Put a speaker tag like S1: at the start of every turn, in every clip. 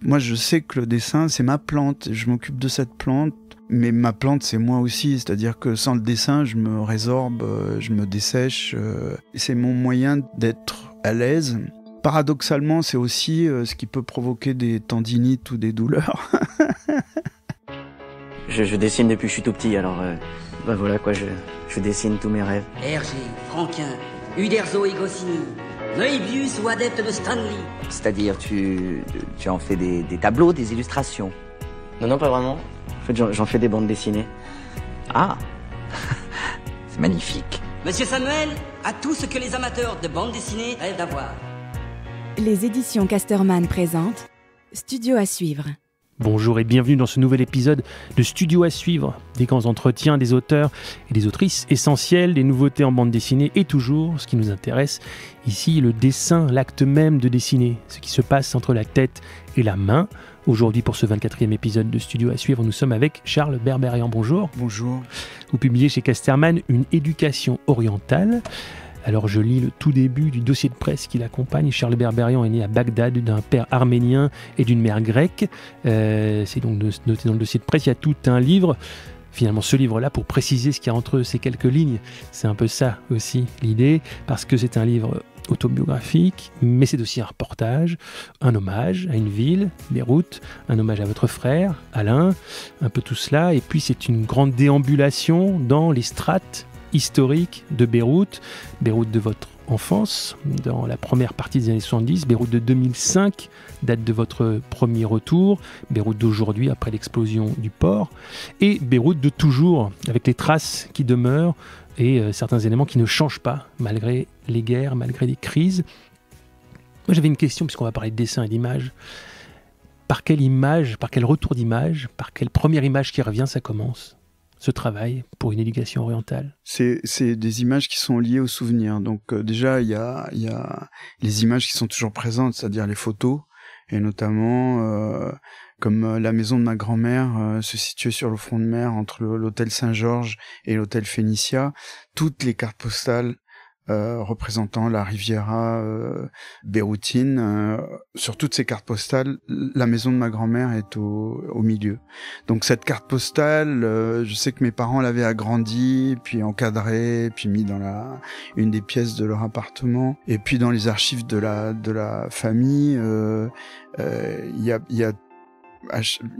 S1: Moi, je sais que le dessin, c'est ma plante. Je m'occupe de cette plante. Mais ma plante, c'est moi aussi. C'est-à-dire que sans le dessin, je me résorbe, je me dessèche. C'est mon moyen d'être à l'aise. Paradoxalement, c'est aussi ce qui peut provoquer des tendinites ou des douleurs.
S2: Je dessine depuis que je suis tout petit, alors voilà quoi, je dessine tous mes rêves.
S3: Hergé, Franquin, Uderzo et Goscinny, Moebius ou adepte de Stanley.
S4: C'est-à-dire, tu en fais des tableaux, des illustrations?
S2: Non, pas vraiment. En fait, j'en fais des bandes dessinées.
S4: Ah, c'est magnifique.
S3: Monsieur Samuel a tout ce que les amateurs de bande dessinée rêvent d'avoir.
S5: Les éditions Casterman présentent Studio à suivre.
S6: Bonjour et bienvenue dans ce nouvel épisode de Studio à suivre, des grands entretiens des auteurs et des autrices essentiels, des nouveautés en bande dessinée et toujours, ce qui nous intéresse ici, le dessin, l'acte même de dessiner, ce qui se passe entre la tête et la main. Aujourd'hui, pour ce 24e épisode de Studio à suivre, nous sommes avec Charles Berberian. Bonjour.
S1: Bonjour.
S6: Vous publiez chez Casterman une éducation orientale. Alors je lis le tout début du dossier de presse qui l'accompagne. Charles Berberian est né à Bagdad d'un père arménien et d'une mère grecque. C'est donc noté dans le dossier de presse. Il y a tout un livre, finalement ce livre-là, pour préciser ce qu'il y a entre ces quelques lignes. C'est un peu ça aussi l'idée, parce que c'est un livre autobiographique, mais c'est aussi un reportage, un hommage à une ville, Beyrouth, un hommage à votre frère, Alain, un peu tout cela. Et puis c'est une grande déambulation dans les strates historique de Beyrouth de votre enfance, dans la première partie des années 70, Beyrouth de 2005, date de votre premier retour, Beyrouth d'aujourd'hui après l'explosion du port, et Beyrouth de toujours, avec les traces qui demeurent et certains éléments qui ne changent pas, malgré les guerres, malgré les crises. Moi j'avais une question, puisqu'on va parler de dessin et d'image. Par quelle image, par quel retour d'image, par quelle première image qui revient, ça commence ce travail pour une éducation orientale? C'est
S1: des images qui sont liées aux souvenirs. Donc déjà, il y a les images qui sont toujours présentes, c'est-à-dire les photos, et notamment comme la maison de ma grand-mère se situait sur le front de mer entre l'hôtel Saint-Georges et l'hôtel Phénicia. Toutes les cartes postales représentant la Riviera beyroutine. Sur toutes ces cartes postales, la maison de ma grand-mère est au milieu. Donc cette carte postale, je sais que mes parents l'avaient agrandie, puis encadrée, puis mis dans une des pièces de leur appartement. Et puis dans les archives de la famille, il y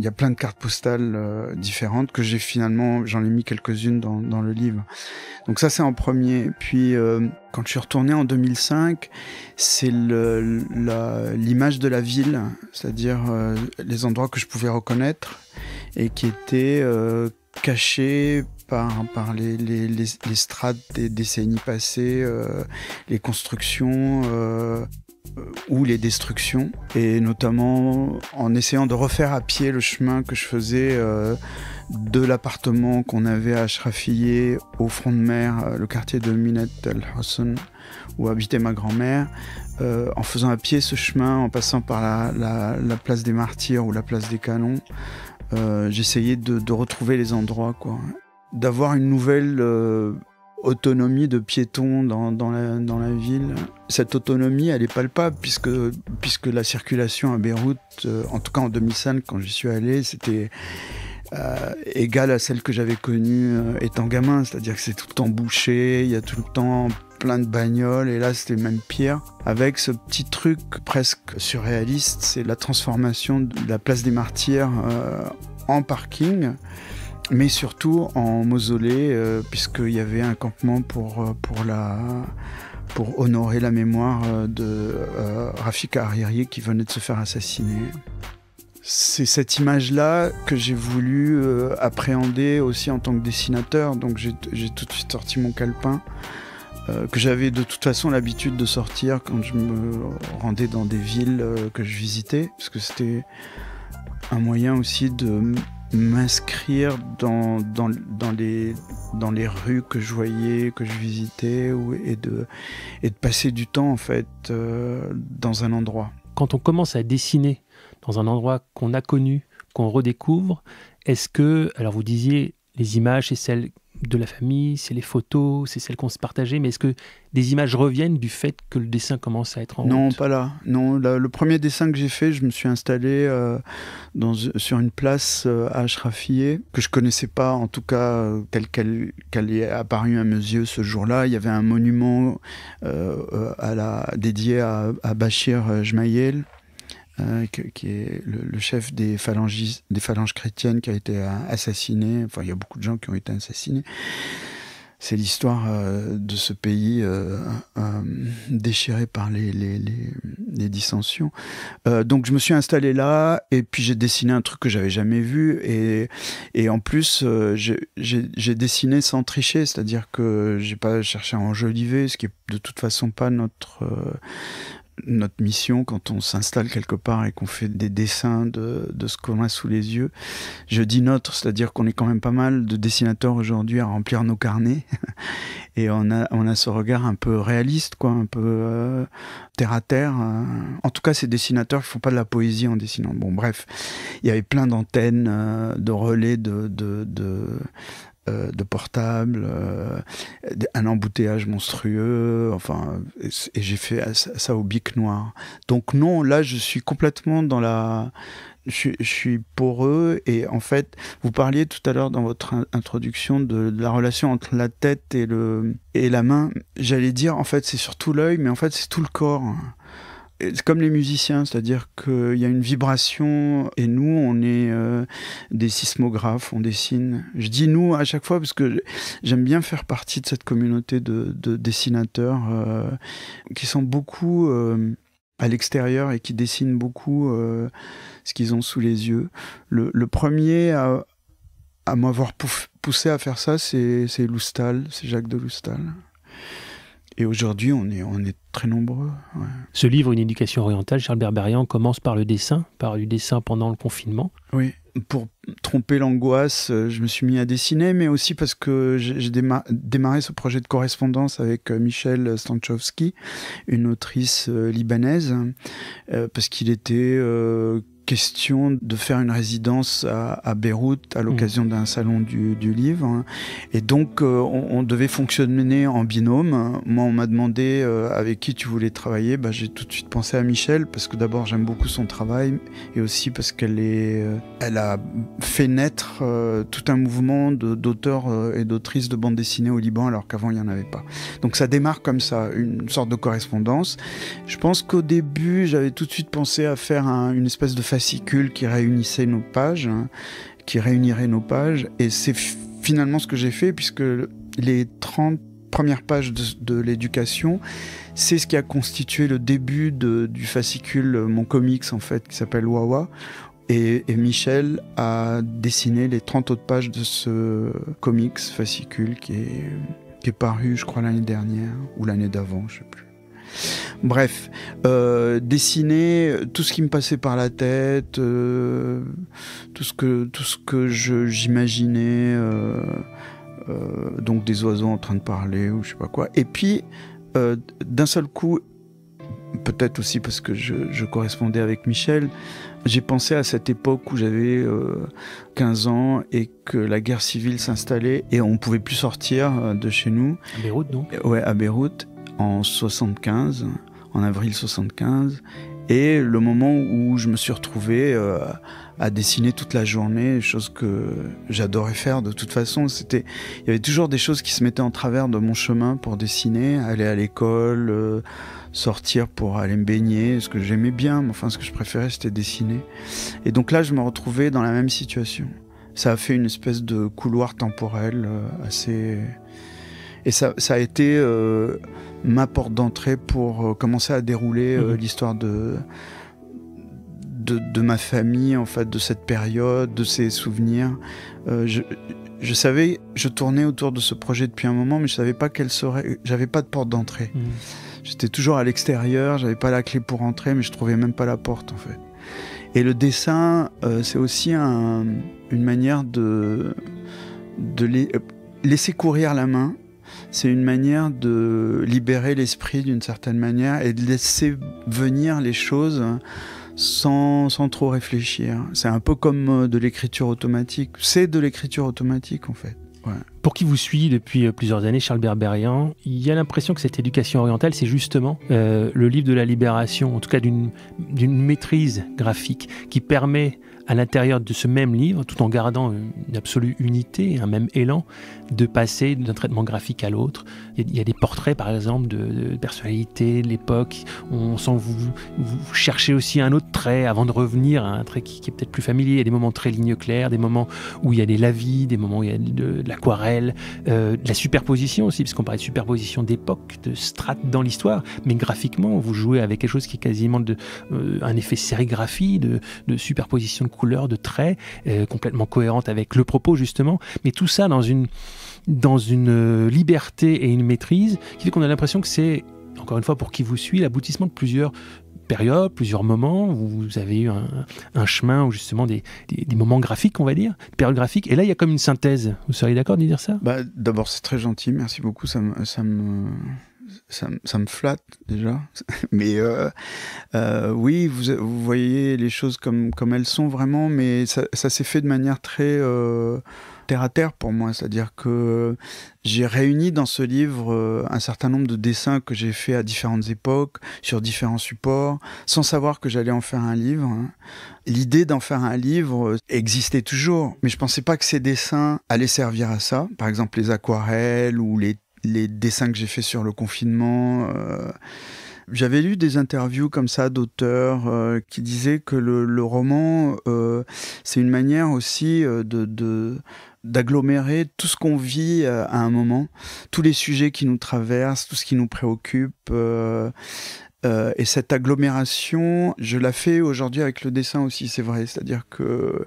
S1: a plein de cartes postales différentes que j'en ai mis quelques-unes dans le livre. Donc ça, c'est en premier. Puis quand je suis retourné en 2005, c'est l'image de la ville, c'est-à-dire les endroits que je pouvais reconnaître et qui étaient cachés par les strates des décennies passées, les constructions ou les destructions, et notamment en essayant de refaire à pied le chemin que je faisais de l'appartement qu'on avait à Ashrafiyeh au front de mer, le quartier de Minat al-Husn où habitait ma grand-mère, en faisant à pied ce chemin, en passant par la place des Martyrs ou la place des Canons. J'essayais de retrouver les endroits, quoi. D'avoir une nouvelle autonomie de piéton dans la ville. Cette autonomie, elle est palpable puisque la circulation à Beyrouth, en tout cas en 2005, quand j'y suis allé, c'était égale à celle que j'avais connue étant gamin. C'est-à-dire que c'est tout le temps bouché, il y a tout le temps plein de bagnoles, et là c'était même pire, avec ce petit truc presque surréaliste, c'est la transformation de la place des Martyrs en parking, mais surtout en mausolée, puisqu'il y avait un campement pour honorer la mémoire de Rafik Hariri qui venait de se faire assassiner. C'est cette image-là que j'ai voulu appréhender aussi en tant que dessinateur, donc j'ai tout de suite sorti mon calepin, que j'avais de toute façon l'habitude de sortir quand je me rendais dans des villes que je visitais, parce que c'était un moyen aussi de m'inscrire dans les rues que je voyais, que je visitais, et de passer du temps en fait dans un endroit.
S6: Quand on commence à dessiner dans un endroit qu'on a connu, qu'on redécouvre, est-ce que, alors vous disiez, les images, c'est celles de la famille, c'est les photos, c'est celles qu'on se partageait, mais est-ce que des images reviennent du fait que le dessin commence à être en
S1: Non,
S6: route?
S1: pas là. Non, le premier dessin que j'ai fait, je me suis installé sur une place à Ashrafiyeh, que je connaissais pas, en tout cas, telle qu'elle est apparue à mes yeux ce jour-là. Il y avait un monument dédié à Bachir Gemayel, qui est le chef des phalanges chrétiennes qui a été assassiné. Enfin, il y a beaucoup de gens qui ont été assassinés. C'est l'histoire de ce pays déchiré par les dissensions. Donc je me suis installé là et puis j'ai dessiné un truc que j'avais jamais vu et en plus j'ai dessiné sans tricher, c'est-à-dire que j'ai pas cherché à enjoliver, ce qui est de toute façon pas notre mission quand on s'installe quelque part et qu'on fait des dessins de ce qu'on a sous les yeux. Je dis notre, c'est-à-dire qu'on est quand même pas mal de dessinateurs aujourd'hui à remplir nos carnets et on a ce regard un peu réaliste, quoi, un peu terre à terre. En tout cas, ces dessinateurs qui font pas de la poésie en dessinant. Bon, bref, il y avait plein d'antennes, de relais, de portables, un embouteillage monstrueux, enfin, et j'ai fait ça au bic noir. Donc non, là je suis complètement dans je suis poreux, et en fait, vous parliez tout à l'heure dans votre introduction de la relation entre la tête et la main. J'allais dire, en fait, c'est surtout l'œil, mais en fait, c'est tout le corps. C'est comme les musiciens, c'est-à-dire qu'il y a une vibration et nous, on est des sismographes, on dessine. Je dis nous à chaque fois parce que j'aime bien faire partie de cette communauté de dessinateurs qui sont beaucoup à l'extérieur et qui dessinent beaucoup ce qu'ils ont sous les yeux. Le premier à m'avoir poussé à faire ça, c'est Loustal, c'est Jacques de Loustal. Et aujourd'hui, on est très nombreux. Ouais.
S6: Ce livre, Une éducation orientale, Charles Berberian, commence par du dessin pendant le confinement.
S1: Oui, pour tromper l'angoisse, je me suis mis à dessiner, mais aussi parce que j'ai démarré ce projet de correspondance avec Michel Stanchowski, une autrice libanaise, parce qu'il était question de faire une résidence à Beyrouth à l'occasion d'un salon du livre. Et donc, on devait fonctionner en binôme. Moi, on m'a demandé avec qui tu voulais travailler. J'ai tout de suite pensé à Michel, parce que d'abord, j'aime beaucoup son travail, et aussi parce qu'elle a fait naître tout un mouvement d'auteurs et d'autrices de bande dessinée au Liban, alors qu'avant, il n'y en avait pas. Donc, ça démarre comme ça, une sorte de correspondance. Je pense qu'au début, j'avais tout de suite pensé à faire une espèce de fascicule qui réunissait nos pages, qui réunirait nos pages, et c'est finalement ce que j'ai fait, puisque les 30 premières pages de l'éducation, c'est ce qui a constitué le début du fascicule, mon comics en fait, qui s'appelle Wawa, et Michel a dessiné les 30 autres pages de ce comics fascicule qui est paru, je crois, l'année dernière, ou l'année d'avant, je sais plus. Bref, dessiner tout ce qui me passait par la tête, tout ce que j'imaginais, donc des oiseaux en train de parler ou je sais pas quoi. Et puis, d'un seul coup, peut-être aussi parce que je correspondais avec Michel, j'ai pensé à cette époque où j'avais 15 ans et que la guerre civile s'installait et on pouvait plus sortir de chez nous.
S6: À Beyrouth, non ?
S1: Ouais, à Beyrouth. En avril 75, et le moment où je me suis retrouvé à dessiner toute la journée, chose que j'adorais faire de toute façon. Il y avait toujours des choses qui se mettaient en travers de mon chemin pour dessiner, aller à l'école, sortir pour aller me baigner, ce que j'aimais bien, mais enfin ce que je préférais c'était dessiner. Et donc là je me retrouvais dans la même situation. Ça a fait une espèce de couloir temporel assez... Et ça a été ma porte d'entrée pour commencer à dérouler l'histoire de ma famille, en fait, de cette période, de ces souvenirs. Je savais, je tournais autour de ce projet depuis un moment, mais je savais pas quelle serait. J'avais pas de porte d'entrée. J'étais toujours à l'extérieur, j'avais pas la clé pour entrer, mais je trouvais même pas la porte, en fait. Et le dessin, c'est aussi une manière de laisser courir la main. C'est une manière de libérer l'esprit d'une certaine manière et de laisser venir les choses sans trop réfléchir. C'est un peu comme de l'écriture automatique. C'est de l'écriture automatique en fait. Ouais.
S6: Pour qui vous suit depuis plusieurs années, Charles Berberian, il y a l'impression que cette éducation orientale, c'est justement le livre de la libération, en tout cas d'une maîtrise graphique qui permet à l'intérieur de ce même livre, tout en gardant une absolue unité, un même élan, de passer d'un traitement graphique à l'autre. Il y a des portraits, par exemple, de personnalités de l'époque. On sent vous cherchez aussi un autre trait avant de revenir à un trait qui est peut-être plus familier. Il y a des moments très ligne claire, des moments où il y a des lavis, des moments où il y a de l'aquarelle, de la superposition aussi, parce qu'on parlait de superposition d'époque, de strates dans l'histoire, mais graphiquement, vous jouez avec quelque chose qui est quasiment un effet sérigraphie, de superposition de couleurs, de traits, complètement cohérente avec le propos justement, mais tout ça dans une liberté et une maîtrise qui fait qu'on a l'impression que c'est, encore une fois pour qui vous suit, l'aboutissement de plusieurs périodes, plusieurs moments où vous avez eu un chemin où justement des moments graphiques, on va dire, des périodes graphiques, et là il y a comme une synthèse. Vous seriez d'accord de dire ça?
S1: D'abord c'est très gentil, merci beaucoup, ça me flatte déjà, mais oui, vous voyez les choses comme elles sont vraiment, mais ça s'est fait de manière très terre à terre pour moi, c'est-à-dire que j'ai réuni dans ce livre un certain nombre de dessins que j'ai fait à différentes époques, sur différents supports, sans savoir que j'allais en faire un livre. L'idée d'en faire un livre existait toujours, mais je pensais pas que ces dessins allaient servir à ça, par exemple les aquarelles ou les dessins que j'ai fait sur le confinement. J'avais lu des interviews comme ça d'auteurs qui disaient que le roman, c'est une manière aussi d'agglomérer tout ce qu'on vit à un moment, tous les sujets qui nous traversent, tout ce qui nous préoccupe. Et cette agglomération, je la fais aujourd'hui avec le dessin aussi, c'est vrai. C'est-à-dire que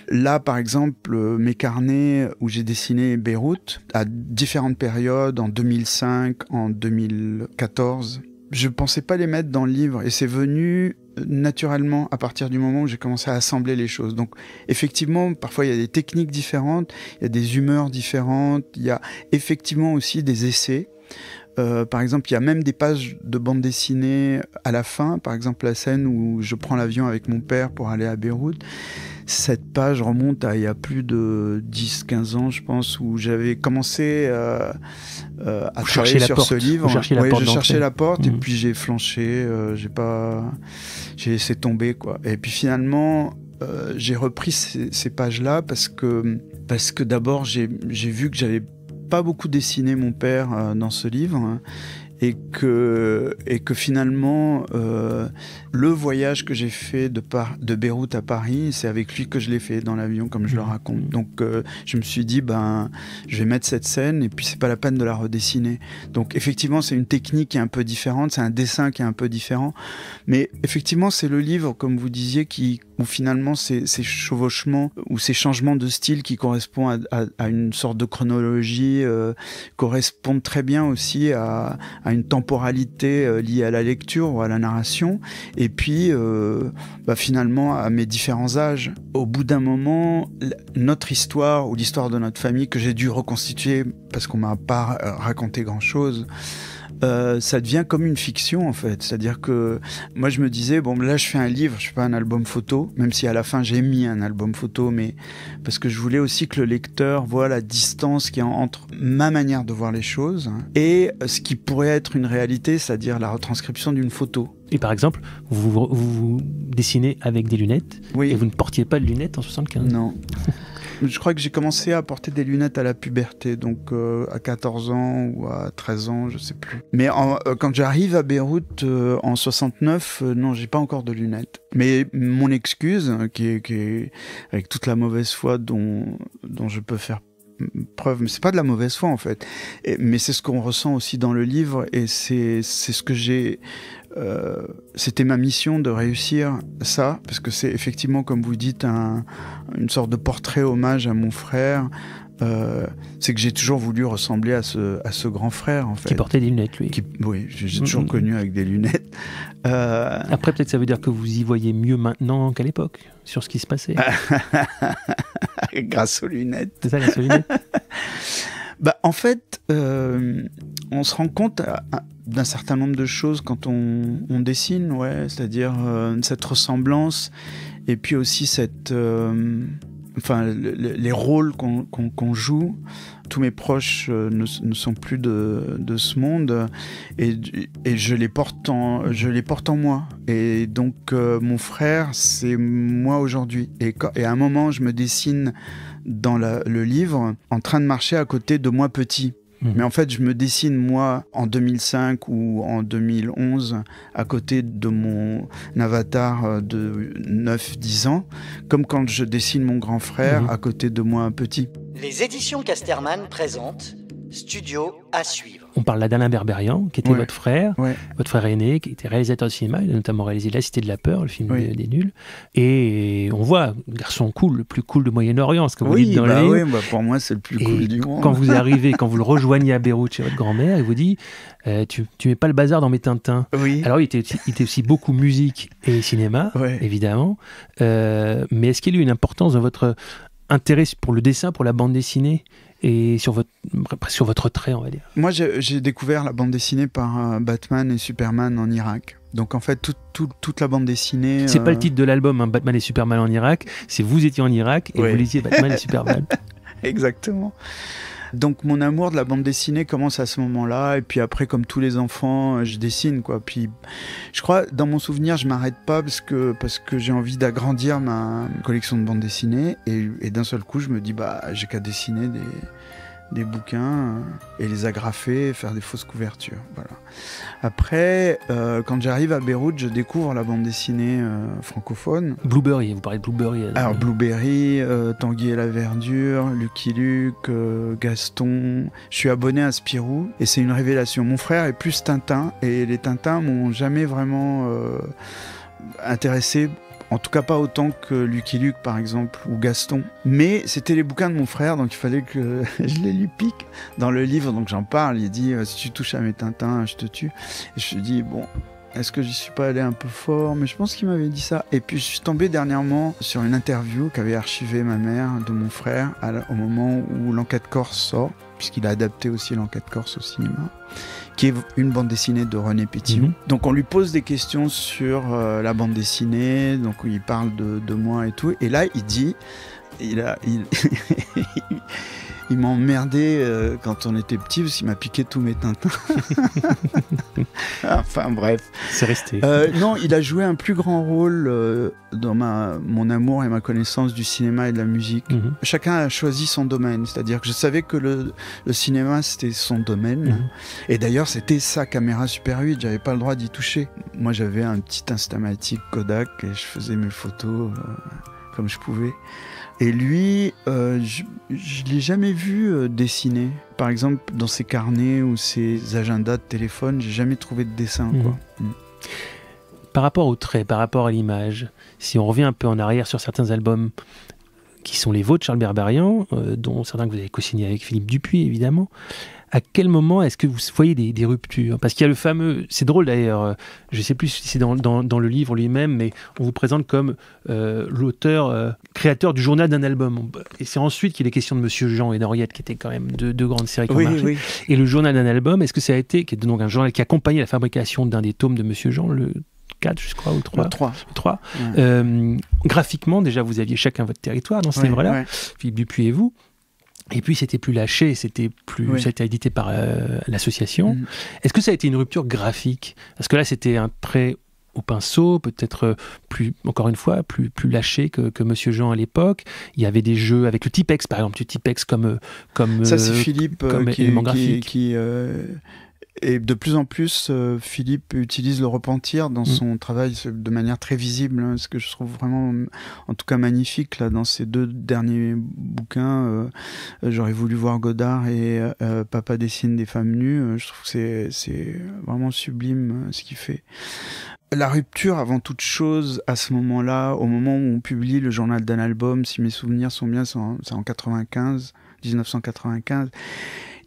S1: là, par exemple, mes carnets où j'ai dessiné Beyrouth, à différentes périodes, en 2005, en 2014, je pensais pas les mettre dans le livre. Et c'est venu naturellement à partir du moment où j'ai commencé à assembler les choses. Donc effectivement, parfois il y a des techniques différentes, il y a des humeurs différentes, il y a effectivement aussi des essais. Par exemple, il y a même des pages de bande dessinée à la fin, par exemple la scène où je prends l'avion avec mon père pour aller à Beyrouth. Cette page remonte à il y a plus de 10-15 ans, je pense, où j'avais commencé à travailler sur ce livre. Je cherchais la porte et puis j'ai flanché, j'ai laissé tomber, quoi. Et puis finalement, j'ai repris ces pages-là parce que d'abord j'ai vu que j'avais pas beaucoup dessiné mon père dans ce livre, et que finalement le voyage que j'ai fait de Beyrouth à Paris, c'est avec lui que je l'ai fait dans l'avion, comme je le raconte. Donc je me suis dit je vais mettre cette scène et puis c'est pas la peine de la redessiner. Donc effectivement c'est une technique qui est un peu différente, c'est un dessin qui est un peu différent, mais effectivement c'est le livre, comme vous disiez, où finalement ces chevauchements ou ces changements de style qui correspondent à une sorte de chronologie correspondent très bien aussi à une temporalité liée à la lecture ou à la narration, et puis finalement à mes différents âges. Au bout d'un moment, notre histoire ou l'histoire de notre famille que j'ai dû reconstituer parce qu'on m'a pas raconté grand-chose, ça devient comme une fiction en fait. C'est-à-dire que moi je me disais, là je fais un livre, je fais pas un album photo, même si à la fin j'ai mis un album photo, mais parce que je voulais aussi que le lecteur voit la distance qu'il y a entre ma manière de voir les choses et ce qui pourrait être une réalité, c'est-à-dire la retranscription d'une photo.
S6: Et par exemple, vous dessinez avec des lunettes,
S1: oui.
S6: Et vous ne portiez pas de lunettes en 75 ?
S1: Non. Je crois que j'ai commencé à porter des lunettes à la puberté, donc à 14 ans ou à 13 ans, je sais plus. Mais quand j'arrive à Beyrouth en 69, non, j'ai pas encore de lunettes. Mais mon excuse, qui est avec toute la mauvaise foi dont je peux faire preuve, mais c'est pas de la mauvaise foi en fait, mais c'est ce qu'on ressent aussi dans le livre, et c'est ce que j'ai c'était ma mission de réussir ça, parce que c'est effectivement, comme vous dites, une sorte de portrait hommage à mon frère. C'est que j'ai toujours voulu ressembler à ce grand frère en fait.
S6: Qui portait des lunettes, lui.
S1: Oui, j'ai toujours connu avec des lunettes.
S6: Après, peut-être ça veut dire que vous y voyez mieux maintenant qu'à l'époque, sur ce qui se passait.
S1: Grâce aux lunettes.
S6: C'est ça, grâce aux lunettes.
S1: En fait, on se rend compte d'un certain nombre de choses quand on dessine, ouais, c'est-à-dire cette ressemblance, et puis aussi cette les rôles qu'on joue, tous mes proches ne sont plus de ce monde et je les porte en moi. Et donc mon frère, c'est moi aujourd'hui. Et à un moment, je me dessine dans le livre en train de marcher à côté de moi petit. Mais en fait, je me dessine, moi, en 2005 ou en 2011, à côté de mon avatar de 9-10 ans, comme quand je dessine mon grand frère à côté de moi petit.
S7: Les éditions Casterman présentent Studio à suivre.
S6: On parle là d'Alain Berberian, qui était votre frère aîné, qui était réalisateur de cinéma. Il a notamment réalisé La Cité de la Peur, le film des nuls. Et on voit un garçon cool, le plus cool de Moyen-Orient, ce que vous dites dans le livre.
S1: Oui, pour moi, c'est le plus cool du monde.
S6: Quand vous arrivez, quand vous le rejoignez à Beyrouth chez votre grand-mère, il vous dit tu mets pas le bazar dans mes Tintins.
S1: Oui.
S6: Alors, il était aussi beaucoup musique et cinéma, évidemment. Mais est-ce qu'il y a eu une importance dans votre intérêt pour le dessin, pour la bande dessinée et sur votre trait, on va dire?
S1: Moi, j'ai découvert la bande dessinée par Batman et Superman en Irak. Donc en fait, toute la bande dessinée...
S6: C'est pas le titre de l'album, hein, Batman et Superman en Irak, c'est vous étiez en Irak et vous lisiez Batman et Superman.
S1: Exactement. Donc mon amour de la bande dessinée commence à ce moment-là, et puis après, comme tous les enfants, je dessine, quoi. Puis je crois, dans mon souvenir, je m'arrête pas parce que j'ai envie d'agrandir ma collection de bandes dessinées, et d'un seul coup, je me dis, j'ai qu'à dessiner des bouquins et les agrafer, faire des fausses couvertures. Voilà. Après, quand j'arrive à Beyrouth, je découvre la bande dessinée francophone.
S6: Blueberry, vous parlez de Blueberry.
S1: Alors Blueberry, Tanguy et la Verdure, Lucky Luke, Gaston. Je suis abonné à Spirou et c'est une révélation. Mon frère est plus Tintin et les Tintins m'ont jamais vraiment intéressé. En tout cas pas autant que Lucky Luke par exemple ou Gaston. Mais c'était les bouquins de mon frère, donc il fallait que je les lui pique. Dans le livre, donc j'en parle, il dit si tu touches à mes Tintins, je te tue. Et je me dis bon, est-ce que j'y suis pas allé un peu fort? Mais je pense qu'il m'avait dit ça. Et puis je suis tombé dernièrement sur une interview qu'avait archivée ma mère de mon frère au moment où l'Enquête Corse sort, puisqu'il a adapté aussi l'Enquête Corse au cinéma, qui est une bande dessinée de René Pétillon. Donc on lui pose des questions sur la bande dessinée, donc il parle de moi et tout, et là il dit, il m'a emmerdé quand on était petit parce qu'il m'a piqué tous mes Tintins. Enfin bref.
S6: C'est resté.
S1: Non, il a joué un plus grand rôle dans mon amour et ma connaissance du cinéma et de la musique. Chacun a choisi son domaine, c'est-à-dire que je savais que le cinéma c'était son domaine. Et d'ailleurs c'était sa caméra Super 8, j'avais pas le droit d'y toucher. Moi j'avais un petit Instamatic Kodak et je faisais mes photos comme je pouvais. Et lui, je ne l'ai jamais vu dessiner. Par exemple, dans ses carnets ou ses agendas de téléphone, j'ai jamais trouvé de dessin. Quoi.
S6: Par rapport au trait, par rapport à l'image, si on revient un peu en arrière sur certains albums qui sont les vôtres, Charles Berberian, dont certains que vous avez co-signés avec Philippe Dupuis, évidemment, à quel moment est-ce que vous voyez des ruptures? Parce qu'il y a le fameux... C'est drôle d'ailleurs, je ne sais plus si c'est dans le livre lui-même, mais on vous présente comme l'auteur, créateur du journal d'un album. Et c'est ensuite qu'il est question de Monsieur Jean et d'Henriette, qui étaient quand même deux grandes séries qui ont marché. Oui. Et le journal d'un album, est-ce que ça a été... qui est donc un journal qui accompagnait la fabrication d'un des tomes de Monsieur Jean, le 4, je crois, ou 3.
S1: Le 3.
S6: Graphiquement, déjà, vous aviez chacun votre territoire dans ce livre-là, Philippe Dupuis et vous. Et puis, c'était plus lâché, ça a été édité par l'association. Est-ce que ça a été une rupture graphique? Parce que là, c'était un trait au pinceau, peut-être plus, encore une fois, plus lâché que Monsieur Jean à l'époque. Il y avait des jeux avec le Tipex, par exemple, le Tipex comme
S1: ça, c'est Philippe
S6: qui
S1: et de plus en plus, Philippe utilise le repentir dans son travail de manière très visible, ce que je trouve vraiment, en tout cas, magnifique là, dans ces deux derniers bouquins. J'aurais voulu voir Godard et Papa dessine des femmes nues. Je trouve que c'est vraiment sublime ce qu'il fait. La rupture, avant toute chose, à ce moment-là, au moment où on publie le journal d'un album, si mes souvenirs sont bien, c'est en 1995,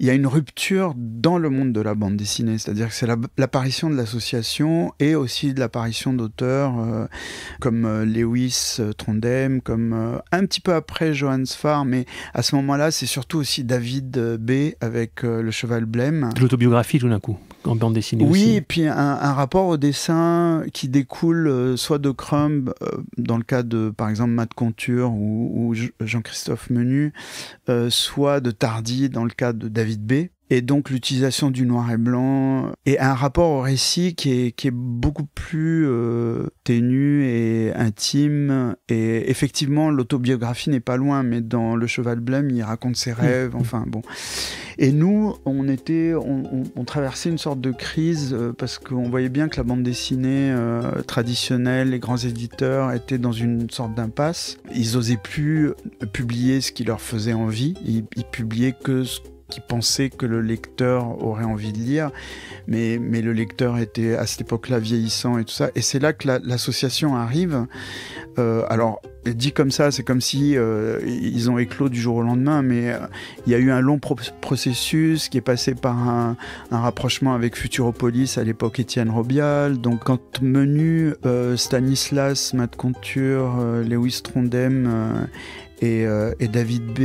S1: il y a une rupture dans le monde de la bande dessinée, c'est-à-dire que c'est l'apparition de l'association et aussi de l'apparition d'auteurs comme Lewis Trondheim, comme un petit peu après Johannes Farr, mais à ce moment-là, c'est surtout aussi David B. avec Le Cheval Blême.
S6: De l'autobiographie tout d'un coup. en bande dessinée
S1: oui,
S6: aussi.
S1: Oui, et puis un rapport au dessin qui découle soit de Crumb, dans le cas de, par exemple, Matt Conture ou Jean-Christophe Menu, soit de Tardy dans le cas de David B. Et donc l'utilisation du noir et blanc et un rapport au récit qui est beaucoup plus ténu et intime. Et effectivement, l'autobiographie n'est pas loin, mais dans Le Cheval Blême, il raconte ses rêves. Enfin bon. Et nous, on traversait une sorte de crise parce qu'on voyait bien que la bande dessinée traditionnelle, les grands éditeurs étaient dans une sorte d'impasse. Ils n'osaient plus publier ce qui leur faisait envie. Ils publiaient que ce qui pensaient que le lecteur aurait envie de lire, mais le lecteur était à cette époque-là vieillissant et tout ça. Et c'est là que l'association arrive. Alors, dit comme ça, c'est comme si ils ont éclos du jour au lendemain, mais il y a eu un long processus qui est passé par un rapprochement avec Futuropolis, à l'époque Étienne Robial. Donc quand Menu, Stanislas, Matt Conture, Lewis Trondheim et David B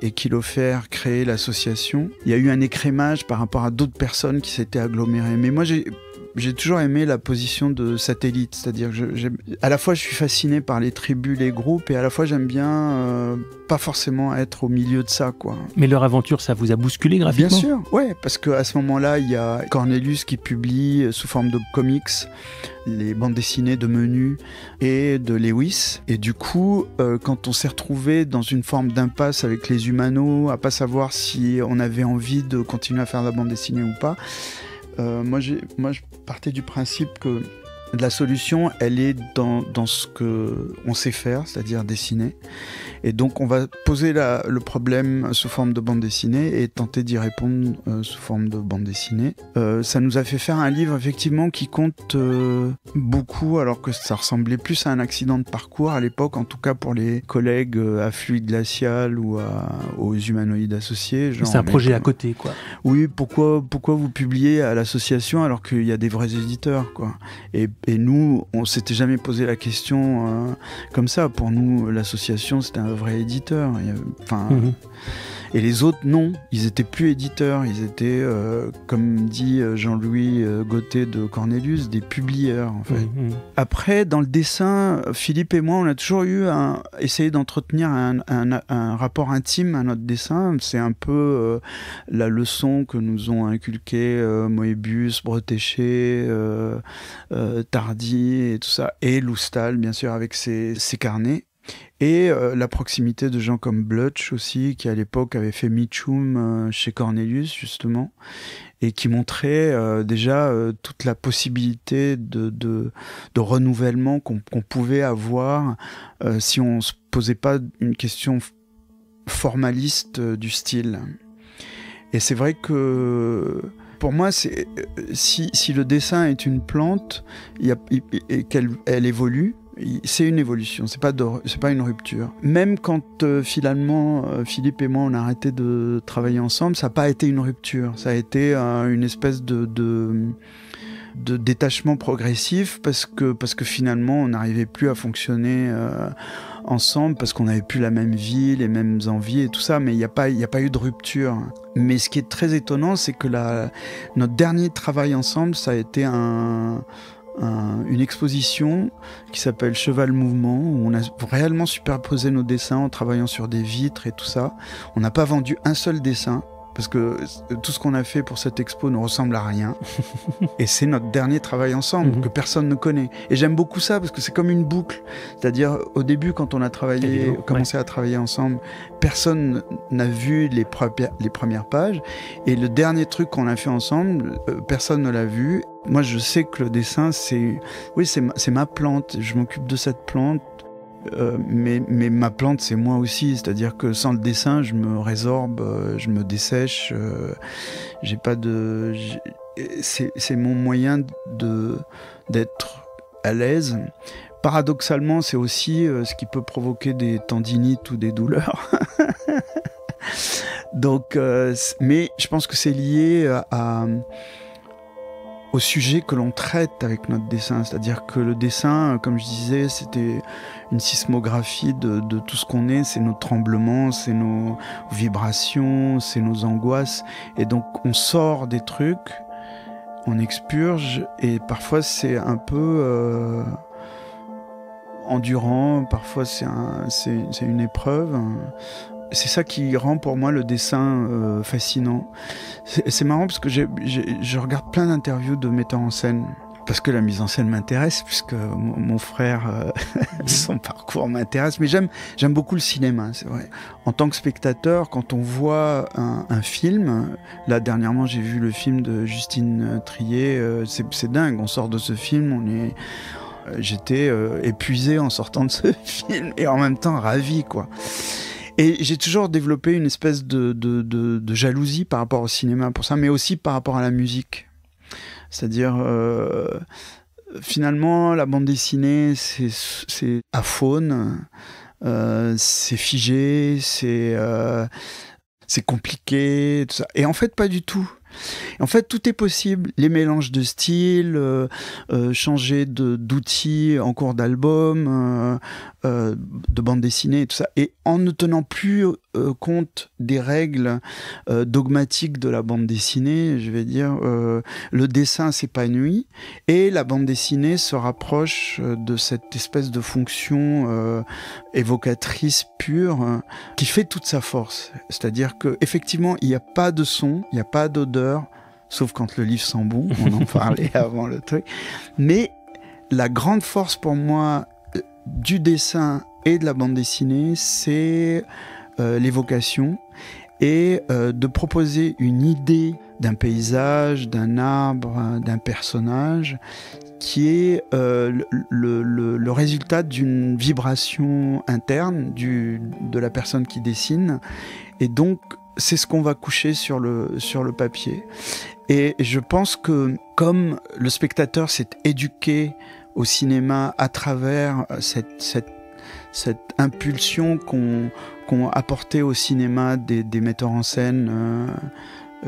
S1: et Kilofer créaient l'association, il y a eu un écrémage par rapport à d'autres personnes qui s'étaient agglomérées. Mais moi, j'ai toujours aimé la position de satellite, c'est-à-dire que à la fois je suis fasciné par les tribus, les groupes, et à la fois j'aime bien pas forcément être au milieu de ça, quoi.
S6: Mais leur aventure, ça vous a bousculé graphiquement ?
S1: Bien sûr, ouais, parce qu'à ce moment-là, il y a Cornelius qui publie sous forme de comics les bandes dessinées de Menu et de Lewis, et du coup, quand on s'est retrouvé dans une forme d'impasse avec les Humano, à pas savoir si on avait envie de continuer à faire la bande dessinée ou pas, moi je partais du principe que la solution, elle est dans ce qu'on sait faire, c'est-à-dire dessiner. Et donc, on va poser le problème sous forme de bande dessinée et tenter d'y répondre sous forme de bande dessinée. Ça nous a fait faire un livre, effectivement, qui compte beaucoup, alors que ça ressemblait plus à un accident de parcours à l'époque, en tout cas pour les collègues à Fluide Glacial ou aux Humanoïdes Associés.
S6: C'est un projet à côté, quoi.
S1: Oui, pourquoi vous publiez à l'association alors qu'il y a des vrais éditeurs, quoi. Et nous, on s'était jamais posé la question comme ça. Pour nous, l'association, c'était un vrai éditeur. Et les autres, non. Ils étaient plus éditeurs. Ils étaient, comme dit Jean-Louis Gauthier de Cornelius, des publieurs, en fait. Après, dans le dessin, Philippe et moi, on a toujours essayé d'entretenir un rapport intime à notre dessin. C'est un peu la leçon que nous ont inculqué Moebius, Bretéché, Tardy et tout ça. Et Loustal, bien sûr, avec ses carnets. Et la proximité de gens comme Blutch aussi, qui à l'époque avait fait Mitchum chez Cornelius, justement, et qui montrait déjà toute la possibilité de renouvellement qu'on pouvait avoir si on ne se posait pas une question formaliste du style. Et c'est vrai que pour moi, si le dessin est une plante et qu'elle évolue, c'est une évolution, c'est pas une rupture. Même quand finalement Philippe et moi on a arrêté de travailler ensemble, ça n'a pas été une rupture, ça a été une espèce de détachement progressif parce que finalement on n'arrivait plus à fonctionner ensemble parce qu'on n'avait plus la même vie, les mêmes envies et tout ça, mais il n'y a pas eu de rupture. Mais ce qui est très étonnant, c'est que notre dernier travail ensemble, ça a été une exposition qui s'appelle Cheval Mouvement, où on a réellement superposé nos dessins en travaillant sur des vitres et tout ça. On n'a pas vendu un seul dessin, parce que tout ce qu'on a fait pour cette expo ne ressemble à rien. Et c'est notre dernier travail ensemble, que personne ne connaît. Et j'aime beaucoup ça, parce que c'est comme une boucle. C'est-à-dire, au début, quand on a commencé à travailler ensemble, personne n'a vu les premières pages. Et le dernier truc qu'on a fait ensemble, personne ne l'a vu. Moi, je sais que le dessin, c'est ma plante. Je m'occupe de cette plante. Mais ma plante, c'est moi aussi. C'est-à-dire que sans le dessin, je me résorbe, je me dessèche. J'ai pas de... C'est mon moyen d'être à l'aise. Paradoxalement, c'est aussi ce qui peut provoquer des tendinites ou des douleurs. Donc, mais je pense que c'est lié au sujet que l'on traite avec notre dessin. C'est-à-dire que le dessin, comme je disais, c'était une sismographie de tout ce qu'on est. C'est nos tremblements, c'est nos vibrations, c'est nos angoisses. Et donc, on sort des trucs on expurge, et parfois c'est un peu endurant, parfois c'est une épreuve. C'est ça qui rend pour moi le dessin fascinant. C'est marrant parce que je regarde plein d'interviews de metteurs en scène, parce que la mise en scène m'intéresse, puisque mon frère, son parcours m'intéresse, mais j'aime beaucoup le cinéma, c'est vrai. En tant que spectateur, quand on voit un film, là dernièrement j'ai vu le film de Justine Triet, c'est dingue, on sort de ce film, j'étais épuisé en sortant de ce film, et en même temps ravi, quoi. Et j'ai toujours développé une espèce de jalousie par rapport au cinéma pour ça, mais aussi par rapport à la musique. C'est-à-dire, finalement, la bande dessinée, c'est aphone, c'est figé, c'est compliqué, tout ça. Et en fait, pas du tout. En fait, tout est possible. Les mélanges de styles, changer d'outils en cours d'album, de bande dessinée, tout ça. Et en ne tenant plus compte des règles dogmatiques de la bande dessinée, je vais dire, le dessin s'épanouit et la bande dessinée se rapproche de cette espèce de fonction évocatrice pure qui fait toute sa force. C'est-à-dire qu'effectivement, il n'y a pas de son, il n'y a pas d'odeur, sauf quand le livre sent bon, on en parlait avant le truc. Mais la grande force pour moi du dessin et de la bande dessinée, c'est l'évocation et de proposer une idée d'un paysage, d'un arbre, d'un personnage qui est le résultat d'une vibration interne de la personne qui dessine. Et donc, c'est ce qu'on va coucher sur le papier. Et je pense que comme le spectateur s'est éduqué au cinéma à travers cette impulsion qu'ont apporté au cinéma des metteurs en scène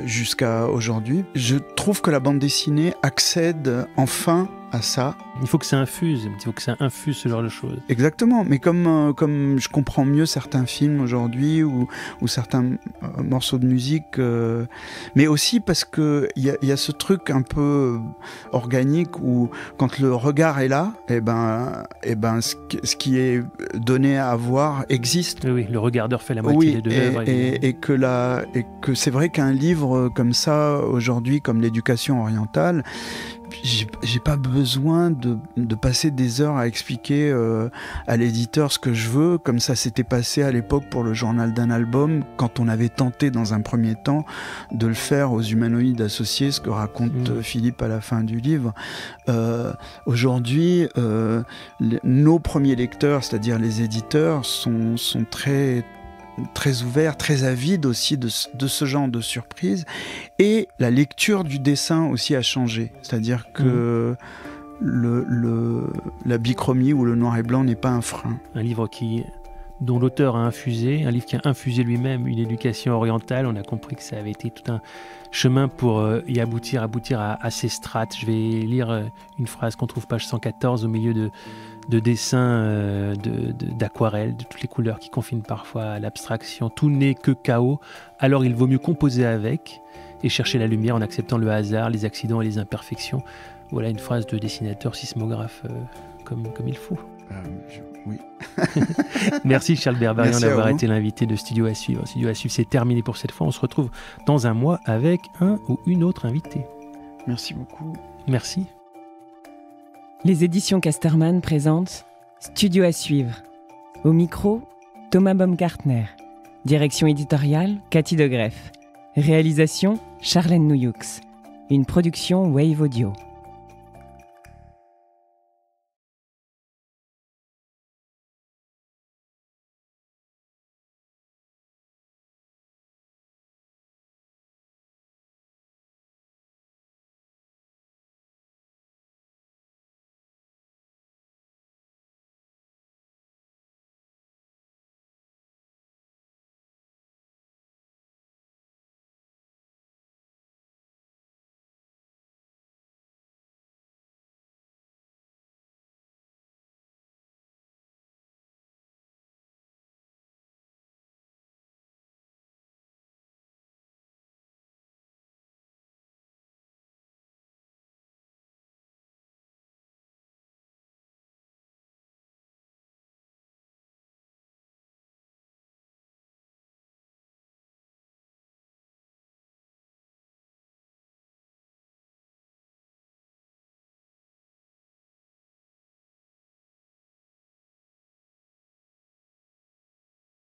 S1: jusqu'à aujourd'hui, je trouve que la bande dessinée accède enfin à ça.
S6: Il faut que ça infuse ce genre de choses.
S1: Exactement, mais comme je comprends mieux certains films aujourd'hui ou certains morceaux de musique, mais aussi parce que il y a ce truc un peu organique où quand le regard est là, et ben ce qui est donné à voir existe.
S6: Oui, le regardeur fait la moitié de l'œuvre.
S1: Et que c'est vrai qu'un livre comme ça aujourd'hui, comme l'éducation orientale, j'ai pas besoin de passer des heures à expliquer à l'éditeur ce que je veux, comme ça s'était passé à l'époque pour le journal d'un album, quand on avait tenté dans un premier temps de le faire aux humanoïdes associés, ce que raconte Philippe à la fin du livre. Aujourd'hui, nos premiers lecteurs, c'est-à-dire les éditeurs, sont très ouverts, très avides aussi de ce genre de surprise. Et la lecture du dessin aussi a changé. C'est-à-dire que la bichromie ou le noir et blanc n'est pas un frein.
S6: Un livre dont l'auteur a infusé, un livre qui a infusé lui-même une éducation orientale. On a compris que ça avait été tout un chemin pour y aboutir à ces strates. Je vais lire une phrase qu'on trouve page 114 au milieu de dessins d'aquarelles, de toutes les couleurs qui confinent parfois à l'abstraction. Tout n'est que chaos, alors il vaut mieux composer avec et chercher la lumière en acceptant le hasard, les accidents et les imperfections. Voilà une phrase de dessinateur sismographe comme il faut.
S1: Oui.
S6: Merci Charles Berberian d'avoir été l'invité de Studio à suivre. Studio à suivre, c'est terminé pour cette fois. On se retrouve dans un mois avec un ou une autre invitée.
S1: Merci beaucoup.
S6: Merci.
S5: Les éditions Casterman présentent Studio à suivre. Au micro, Thomas Baumgartner. Direction éditoriale, Cathy De Greff. Réalisation, Charlène Nouyoux. Une production Wave Audio.